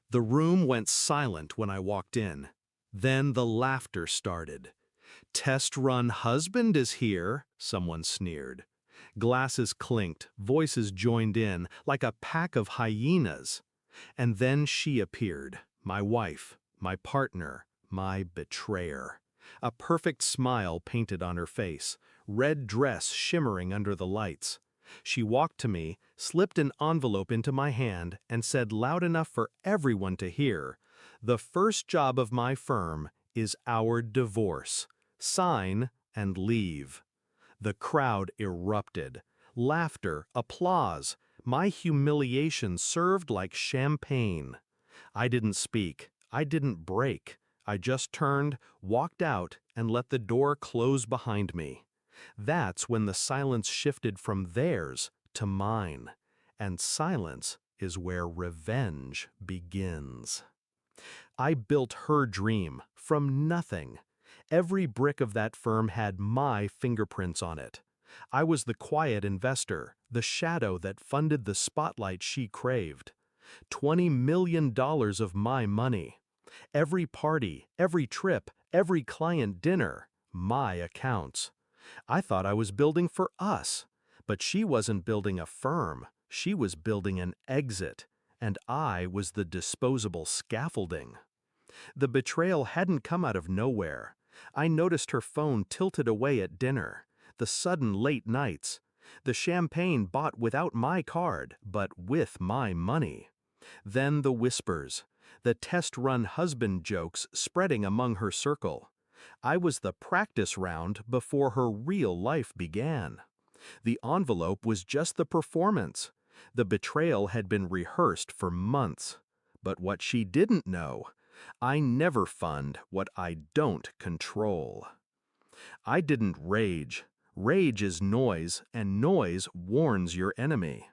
The room went silent when I walked in. Then the laughter started. "Test run husband is here," someone sneered. Glasses clinked, voices joined in, like a pack of hyenas. And then she appeared, my wife, my partner, my betrayer. A perfect smile painted on her face, red dress shimmering under the lights. She walked to me, slipped an envelope into my hand, and said loud enough for everyone to hear, "The first job of my firm is our divorce. Sign and leave." The crowd erupted. Laughter, applause. My humiliation served like champagne. I didn't speak. I didn't break. I just turned, walked out, and let the door close behind me. That's when the silence shifted from theirs to mine. And silence is where revenge begins. I built her dream from nothing. Every brick of that firm had my fingerprints on it. I was the quiet investor, the shadow that funded the spotlight she craved. $20 million of my money. Every party, every trip, every client dinner, my accounts. I thought I was building for us, but she wasn't building a firm. She was building an exit, and I was the disposable scaffolding. The betrayal hadn't come out of nowhere. I noticed her phone tilted away at dinner, the sudden late nights, the champagne bought without my card, but with my money. Then the whispers, the test-run husband jokes spreading among her circle. I was the practice round before her real life began. The envelope was just the performance. The betrayal had been rehearsed for months. But what she didn't know, I never fund what I don't control. I didn't rage. Rage is noise, and noise warns your enemy.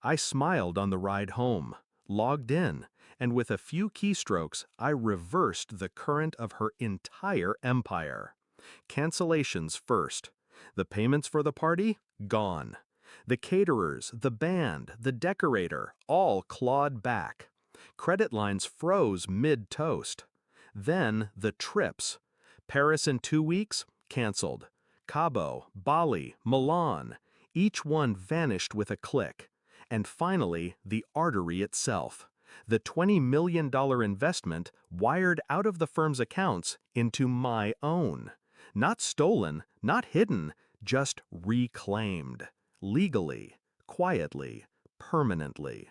I smiled on the ride home, logged in, and with a few keystrokes, I reversed the current of her entire empire. Cancellations first. The payments for the party? Gone. The caterers, the band, the decorator, all clawed back. Credit lines froze mid-toast. Then the trips. Paris in 2 weeks? Canceled. Cabo, Bali, Milan. Each one vanished with a click. And finally, the artery itself. The $20 million investment wired out of the firm's accounts into my own. Not stolen, not hidden, just reclaimed. Legally, quietly, permanently.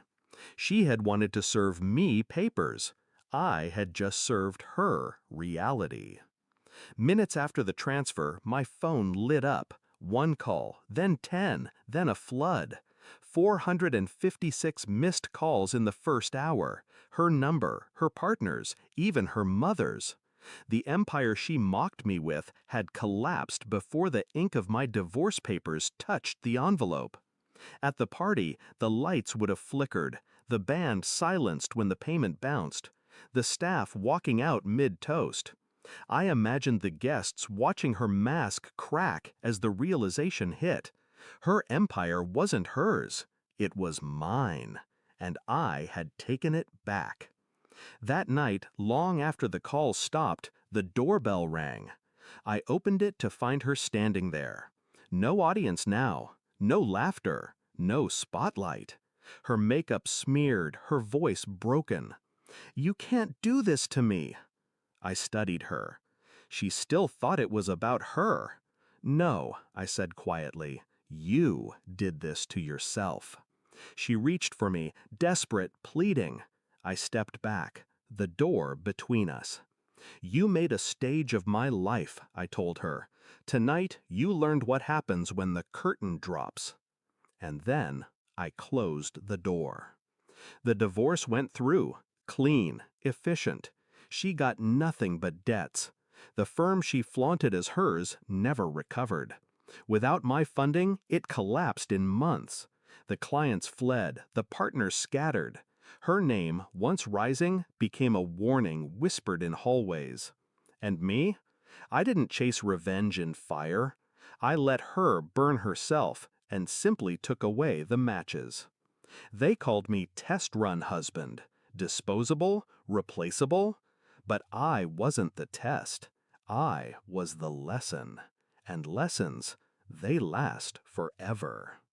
She had wanted to serve me papers. I had just served her reality. Minutes after the transfer, my phone lit up. 1 call, then 10, then a flood. 456 missed calls in the first hour. Her number, her partner's, even her mother's. The empire she mocked me with had collapsed before the ink of my divorce papers touched the envelope. At the party, the lights would have flickered, the band silenced when the payment bounced, the staff walking out mid-toast. I imagined the guests watching her mask crack as the realization hit. Her empire wasn't hers, it was mine, and I had taken it back. That night, long after the call stopped, the doorbell rang. I opened it to find her standing there. No audience now, no laughter, no spotlight. Her makeup smeared, her voice broken. "You can't do this to me." I studied her. She still thought it was about her. "No," I said quietly, "you did this to yourself." She reached for me, desperate, pleading. I stepped back, the door between us. "You made a stage of my life," I told her. "Tonight, you learned what happens when the curtain drops." And then I closed the door. The divorce went through, clean, efficient. She got nothing but debts. The firm she flaunted as hers never recovered. Without my funding, it collapsed in months. The clients fled, the partners scattered. Her name, once rising, became a warning whispered in hallways. And me? I didn't chase revenge in fire. I let her burn herself and simply took away the matches. They called me test run husband, disposable, replaceable. But I wasn't the test. I was the lesson. And lessons, they last forever.